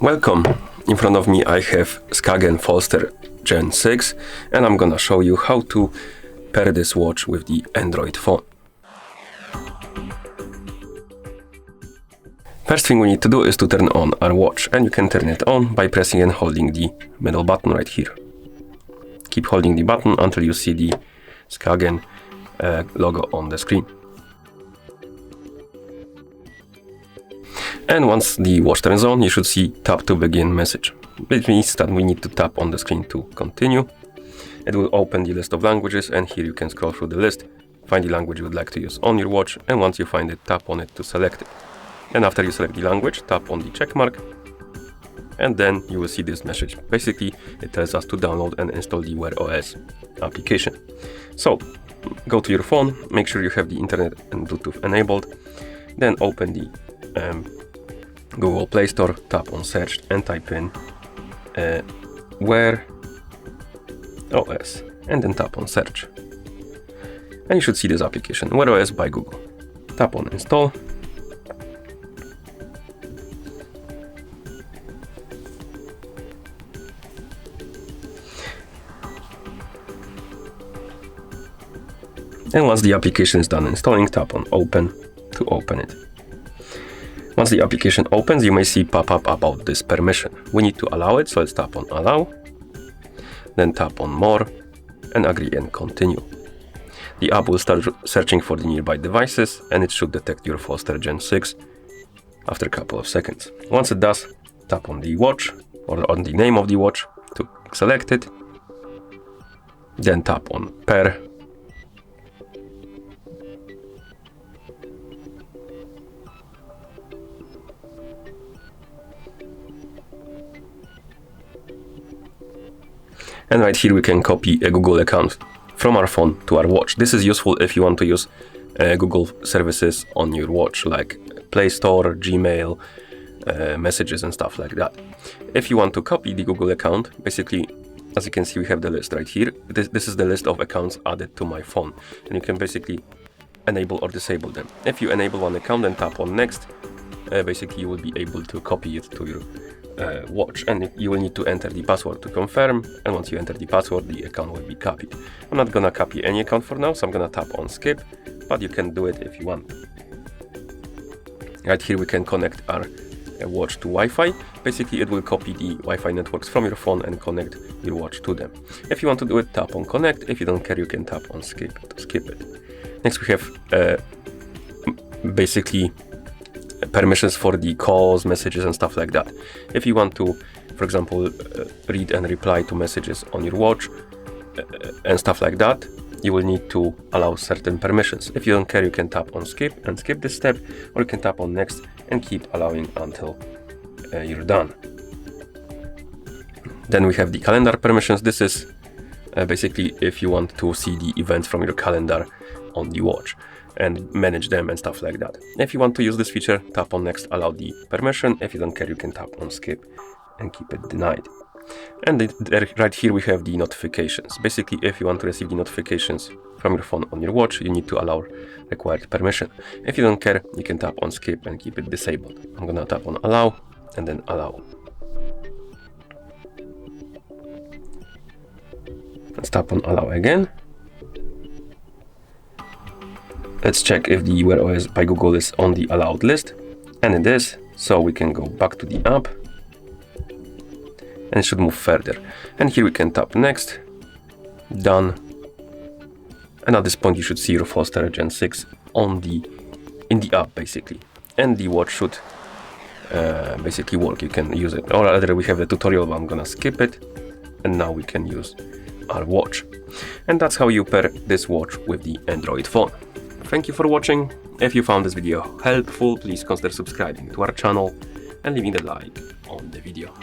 Welcome! In front of me I have SKAGEN Falster Gen 6 and I'm gonna show you how to pair this watch with the Android phone. First thing we need to do is to turn on our watch, and you can turn it on by pressing and holding the middle button right here. Keep holding the button until you see the SKAGEN logo on the screen. And once the watch turns on, you should see tap to begin message. It means that we need to tap on the screen to continue. It will open the list of languages, and here you can scroll through the list, find the language you would like to use on your watch, and once you find it, tap on it to select it. And after you select the language, tap on the check mark, and then you will see this message. Basically, it tells us to download and install the Wear OS application. So, go to your phone, make sure you have the internet and Bluetooth enabled, then open the Google Play Store, tap on search and type in Wear OS, and then tap on search. And you should see this application, Wear OS by Google. Tap on install. And once the application is done installing, tap on open to open it. Once the application opens, you may see pop-up about this permission. We need to allow it, so let's tap on allow, then tap on more, and agree and continue. The app will start searching for the nearby devices, and it should detect your Falster Gen 6 after a couple of seconds. Once it does, tap on the watch, or on the name of the watch to select it, then tap on pair, and right here we can copy a Google account from our phone to our watch. This is useful if you want to use Google services on your watch, like Play Store, Gmail, messages and stuff like that. If you want to copy the Google account, basically, as you can see, we have the list right here. This is the list of accounts added to my phone, and you can basically enable or disable them. If you enable one account and tap on next, basically you will be able to copy it to your watch, and you will need to enter the password to confirm, and once you enter the password, the account will be copied. I'm not gonna copy any account for now, so I'm gonna tap on skip, but you can do it if you want. Right here we can connect our watch to Wi-Fi. Basically it will copy the Wi-Fi networks from your phone and connect your watch to them. If you want to do it, tap on connect. If you don't care, you can tap on skip to skip it. Next we have basically permissions for the calls, messages and stuff like that. If you want to, for example, read and reply to messages on your watch and stuff like that, you will need to allow certain permissions. If you don't care, you can tap on skip and skip this step, or you can tap on next and keep allowing until you're done. Then we have the calendar permissions. This is basically if you want to see the events from your calendar on the watch and manage them and stuff like that. If you want to use this feature, tap on next, allow the permission. If you don't care, you can tap on skip and keep it denied. And right here we have the notifications. Basically, if you want to receive the notifications from your phone on your watch, you need to allow required permission. If you don't care, you can tap on skip and keep it disabled. I'm gonna tap on allow and then allow. Let's tap on allow again. Let's check if the Wear OS by Google is on the allowed list, and it is, so we can go back to the app and it should move further. And here we can tap next, done, and at this point you should see your Falster Gen 6 in the app basically, and the watch should basically work. You can use it, or rather we have a tutorial, but I'm gonna skip it, and now we can use our watch. And that's how you pair this watch with the Android phone. Thank you for watching. If you found this video helpful, please consider subscribing to our channel and leaving a like on the video.